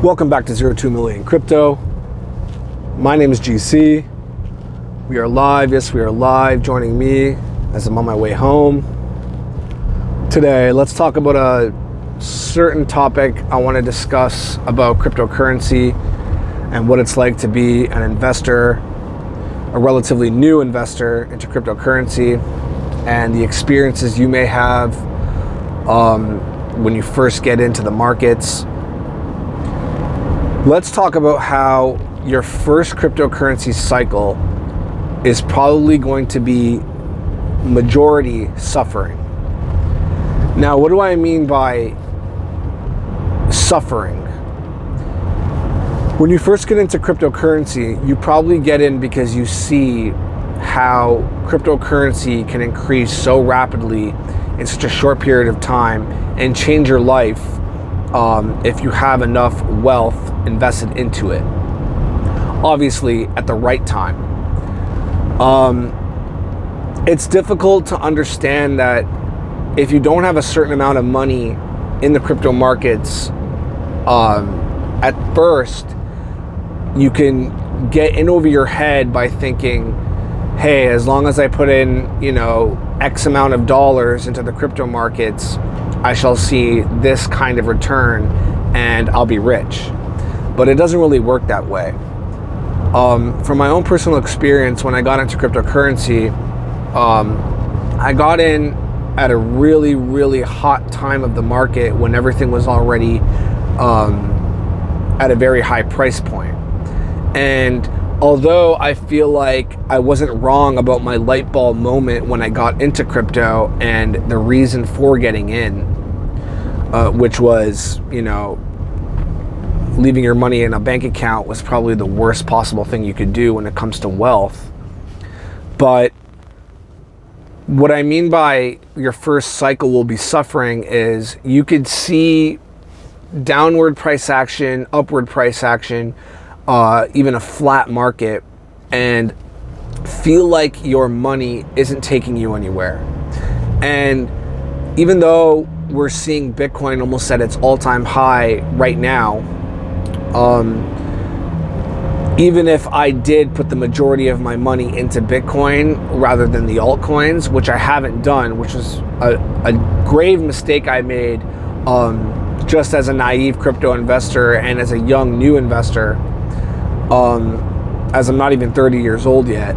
Welcome back to 02 Million Crypto. My name is GC. We are live. Yes, we are live. Joining me as I'm on my way home. Today, let's talk about a certain topic I want to discuss about cryptocurrency and what it's like to be an investor, a relatively new investor into cryptocurrency, and the experiences you may have when you first get into the markets. Let's talk about how your first cryptocurrency cycle is probably going to be majority suffering. Now, what do I mean by suffering? When you first get into cryptocurrency, you probably get in because you see how cryptocurrency can increase so rapidly in such a short period of time and change your life if you have enough wealth invested into it. Obviously, at the right time. It's difficult to understand that if you don't have a certain amount of money in the crypto markets, at first, you can get in over your head by thinking, hey, as long as I put in, X amount of dollars into the crypto markets, I shall see this kind of return and I'll be rich. But it doesn't really work that way. From my own personal experience, when I got into cryptocurrency, I got in at a really, really hot time of the market when everything was already at a very high price point. And although I feel like I wasn't wrong about my light bulb moment when I got into crypto and the reason for getting in, which was, leaving your money in a bank account was probably the worst possible thing you could do when it comes to wealth. But what I mean by your first cycle will be suffering is you could see downward price action, upward price action, even a flat market, and feel like your money isn't taking you anywhere. And even though we're seeing Bitcoin almost at its all-time high right now, even if I did put the majority of my money into Bitcoin rather than the altcoins, which I haven't done, which was a grave mistake I made just as a naive crypto investor and as a young new investor, as I'm not even 30 years old yet.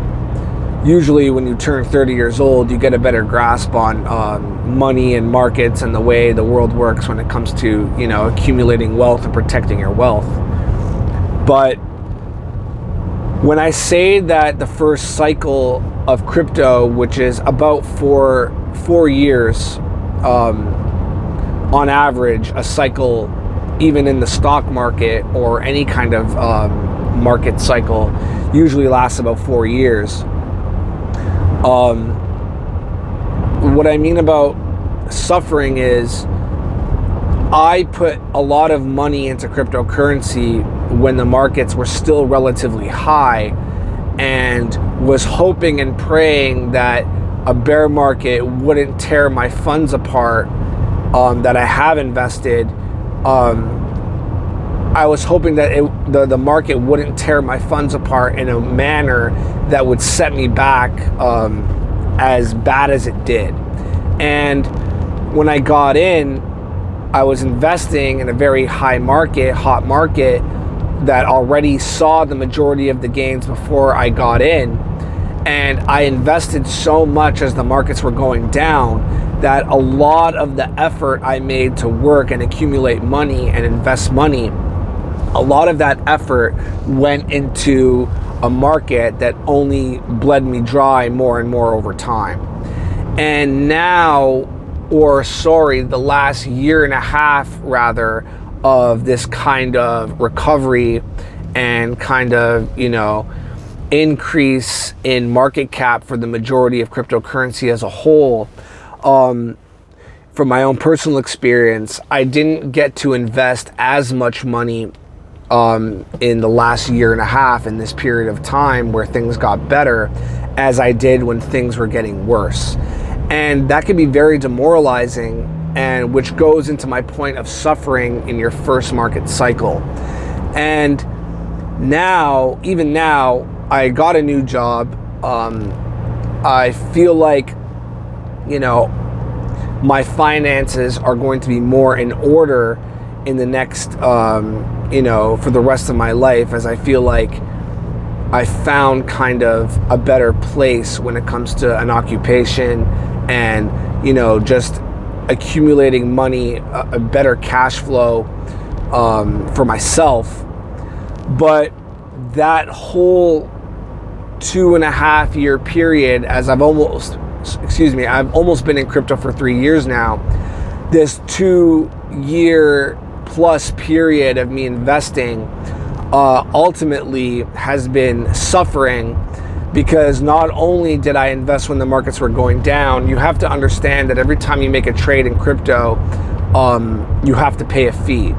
Usually when you turn 30 years old, you get a better grasp on money and markets and the way the world works when it comes to, accumulating wealth and protecting your wealth. But when I say that the first cycle of crypto, which is about four years, on average, a cycle, even in the stock market or any kind of market cycle, usually lasts about 4 years. What I mean about suffering is I put a lot of money into cryptocurrency when the markets were still relatively high and was hoping and praying that a bear market wouldn't tear my funds apart that I have invested. I was hoping that the market wouldn't tear my funds apart in a manner that would set me back as bad as it did. And when I got in, I was investing in a very hot market that already saw the majority of the gains before I got in. And I invested so much as the markets were going down that a lot of the effort I made to work and accumulate money and invest money, a lot of that effort went into a market that only bled me dry more and more over time. And now, the last year and a half rather, of this kind of recovery and kind of, increase in market cap for the majority of cryptocurrency as a whole, from my own personal experience, I didn't get to invest as much money in the last year and a half in this period of time where things got better as I did when things were getting worse. And that can be very demoralizing, and which goes into my point of suffering in your first market cycle. And now, even now, I got a new job. I feel like, you know, my finances are going to be more in order in the next, you know, for the rest of my life, as I feel like I found kind of a better place when it comes to an occupation and, you know, just accumulating money, a better cash flow for myself. But that whole 2.5 year period, as I've almost been in crypto for 3 years now, this 2 year plus period of me investing ultimately has been suffering, because not only did I invest when the markets were going down, you have to understand that every time you make a trade in crypto, you have to pay a fee.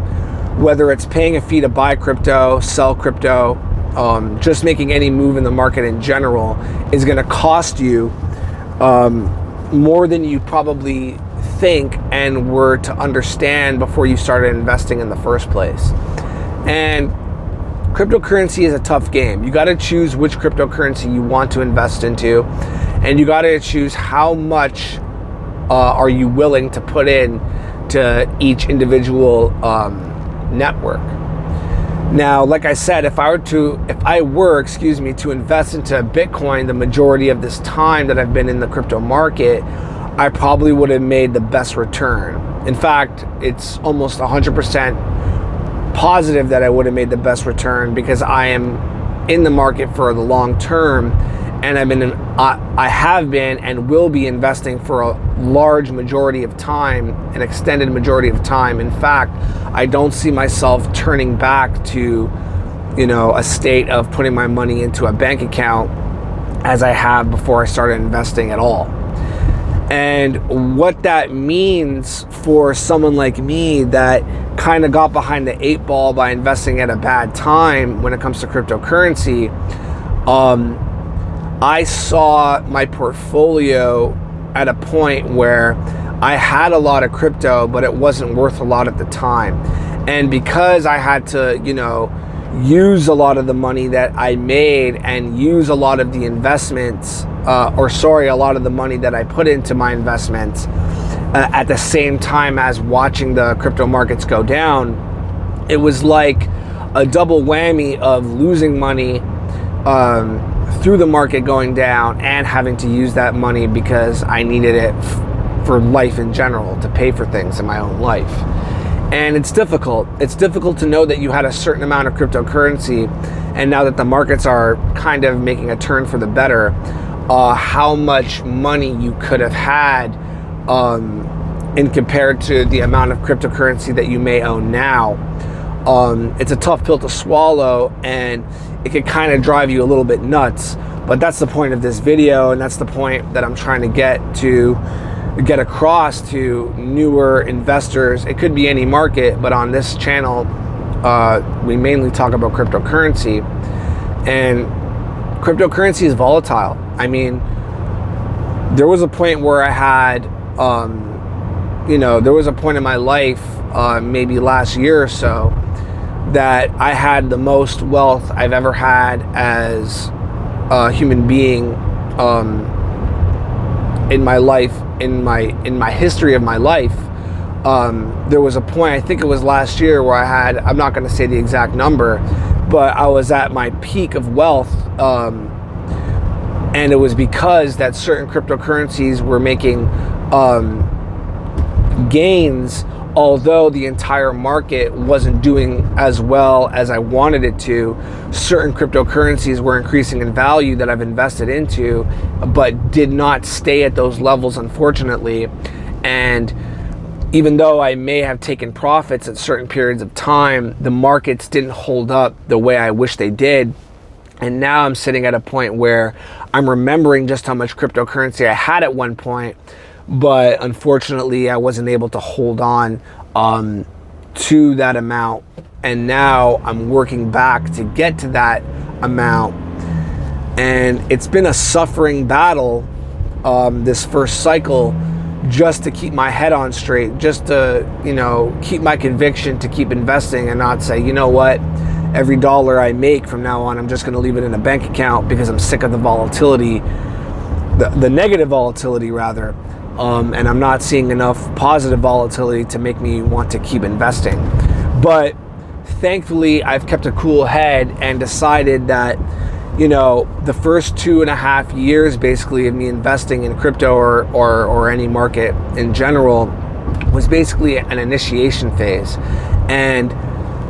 Whether it's paying a fee to buy crypto, sell crypto, just making any move in the market in general is going to cost you more than you probably think and were to understand before you started investing in the first place. And cryptocurrency is a tough game. You got to choose which cryptocurrency you want to invest into, and you got to choose how much are you willing to put in to each individual network. Now, like I said, if I were to invest into Bitcoin the majority of this time that I've been in the crypto market, I probably would have made the best return. In fact, it's almost 100% positive that I would have made the best return, because I am in the market for the long term, and I have been and will be investing for a large majority of time, an extended majority of time. In fact, I don't see myself turning back to, you know, a state of putting my money into a bank account as I have before I started investing at all. And what that means for someone like me that kind of got behind the 8 ball by investing at a bad time when it comes to cryptocurrency, I saw my portfolio at a point where I had a lot of crypto, but it wasn't worth a lot at the time. And because I had to, you know, use a lot of the money that I made and use a lot of the investments, a lot of the money that I put into my investments at the same time as watching the crypto markets go down, it was like a double whammy of losing money through the market going down and having to use that money because I needed it for life in general, to pay for things in my own life. And it's difficult. It's difficult to know that you had a certain amount of cryptocurrency, and now that the markets are kind of making a turn for the better, how much money you could have had in compared to the amount of cryptocurrency that you may own now. It's a tough pill to swallow, and it could kind of drive you a little bit nuts. But that's the point of this video, and that's the point that I'm trying to get across to newer investors. It could be any market, but on this channel, we mainly talk about cryptocurrency. And cryptocurrency is volatile. I mean, there was a point where I had, there was a point in my life, maybe last year or so, that I had the most wealth I've ever had as a human being in my life, in my history of my life. There was a point, I think it was last year, where I had, I'm not going to say the exact number, but I was at my peak of wealth, and it was because that certain cryptocurrencies were making gains, although the entire market wasn't doing as well as I wanted it to. Certain cryptocurrencies were increasing in value that I've invested into, but did not stay at those levels, unfortunately. And even though I may have taken profits at certain periods of time, the markets didn't hold up the way I wish they did. And now I'm sitting at a point where I'm remembering just how much cryptocurrency I had at one point, but unfortunately I wasn't able to hold on to that amount. And now I'm working back to get to that amount. And it's been a suffering battle, this first cycle, just to keep my head on straight, just to, keep my conviction to keep investing and not say, you know what, every dollar I make from now on, I'm just going to leave it in a bank account because I'm sick of the volatility, the negative volatility rather, and I'm not seeing enough positive volatility to make me want to keep investing. But thankfully, I've kept a cool head and decided that, the first 2.5 years basically of me investing in crypto or any market in general was basically an initiation phase. And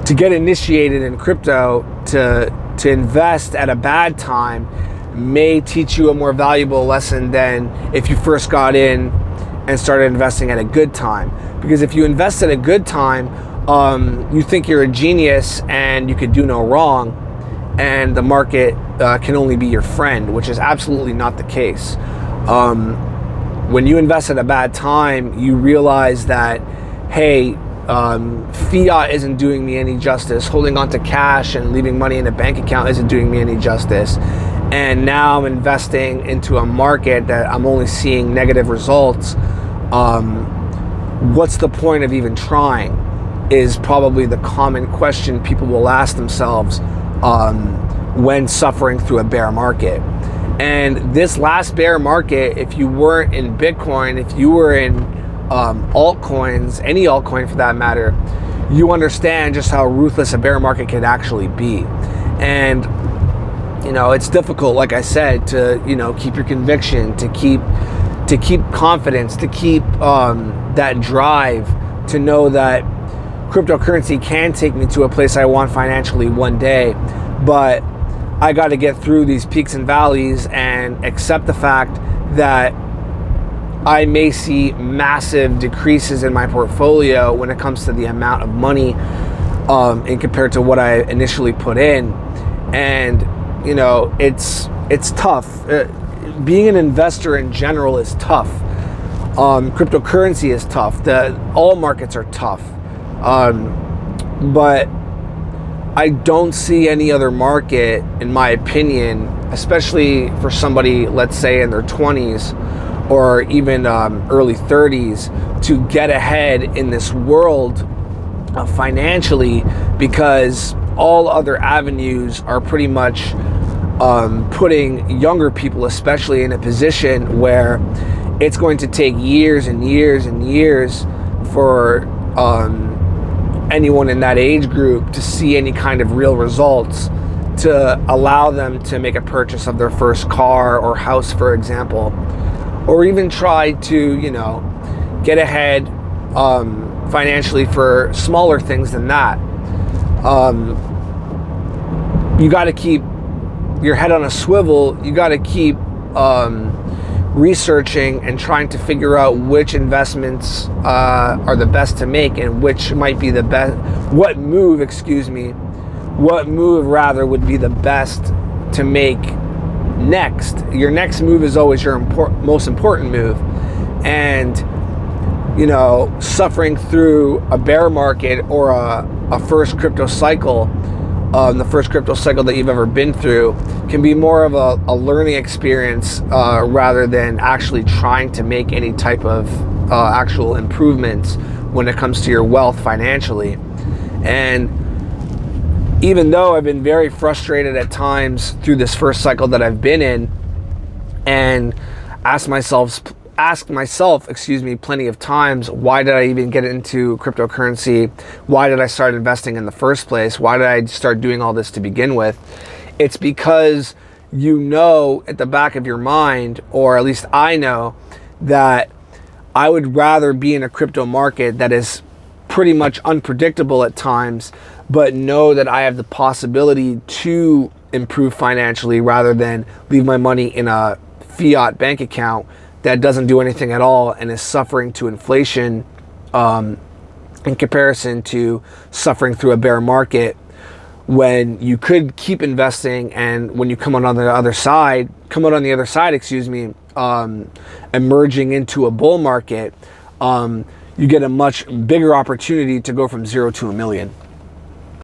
to get initiated in crypto, to invest at a bad time may teach you a more valuable lesson than if you first got in and started investing at a good time. Because if you invest at a good time, you think you're a genius and you could do no wrong, and the market can only be your friend, which is absolutely not the case. When you invest at a bad time, you realize that, hey, fiat isn't doing me any justice. Holding on to cash and leaving money in a bank account isn't doing me any justice. And now I'm investing into a market that I'm only seeing negative results. What's the point of even trying is probably the common question people will ask themselves when suffering through a bear market. And this last bear market, if you weren't in Bitcoin, if you were in altcoins, any altcoin for that matter, you understand just how ruthless a bear market can actually be. And it's difficult, like I said, to keep your conviction, to keep confidence, to keep that drive to know that cryptocurrency can take me to a place I want financially one day. But I got to get through these peaks and valleys and accept the fact that I may see massive decreases in my portfolio when it comes to the amount of money in compared to what I initially put in. And it's tough. Being an investor in general is tough. Cryptocurrency is tough. All markets are tough. But I don't see any other market, in my opinion, especially for somebody, let's say in their 20s or even early 30s, to get ahead in this world financially, because all other avenues are pretty much putting younger people especially in a position where it's going to take years and years and years for anyone in that age group to see any kind of real results to allow them to make a purchase of their first car or house, for example, or even try to, get ahead financially for smaller things than that. You got to keep your head on a swivel. You got to keep researching and trying to figure out which investments are the best to make and which might be the best, what move rather would be the best to make next. Your next move is always your most important move. And suffering through a bear market or a first crypto cycle, the first crypto cycle that you've ever been through, can be more of a learning experience rather than actually trying to make any type of actual improvements when it comes to your wealth financially. And even though I've been very frustrated at times through this first cycle that I've been in, and asked myself, plenty of times, why did I even get into cryptocurrency? Why did I start investing in the first place? Why did I start doing all this to begin with? It's because at the back of your mind, or at least I know, that I would rather be in a crypto market that is pretty much unpredictable at times, but know that I have the possibility to improve financially rather than leave my money in a fiat bank account that doesn't do anything at all and is suffering to inflation in comparison to suffering through a bear market, when you could keep investing, and when you come out on the other side, emerging into a bull market, you get a much bigger opportunity to go from 0 to $1 million.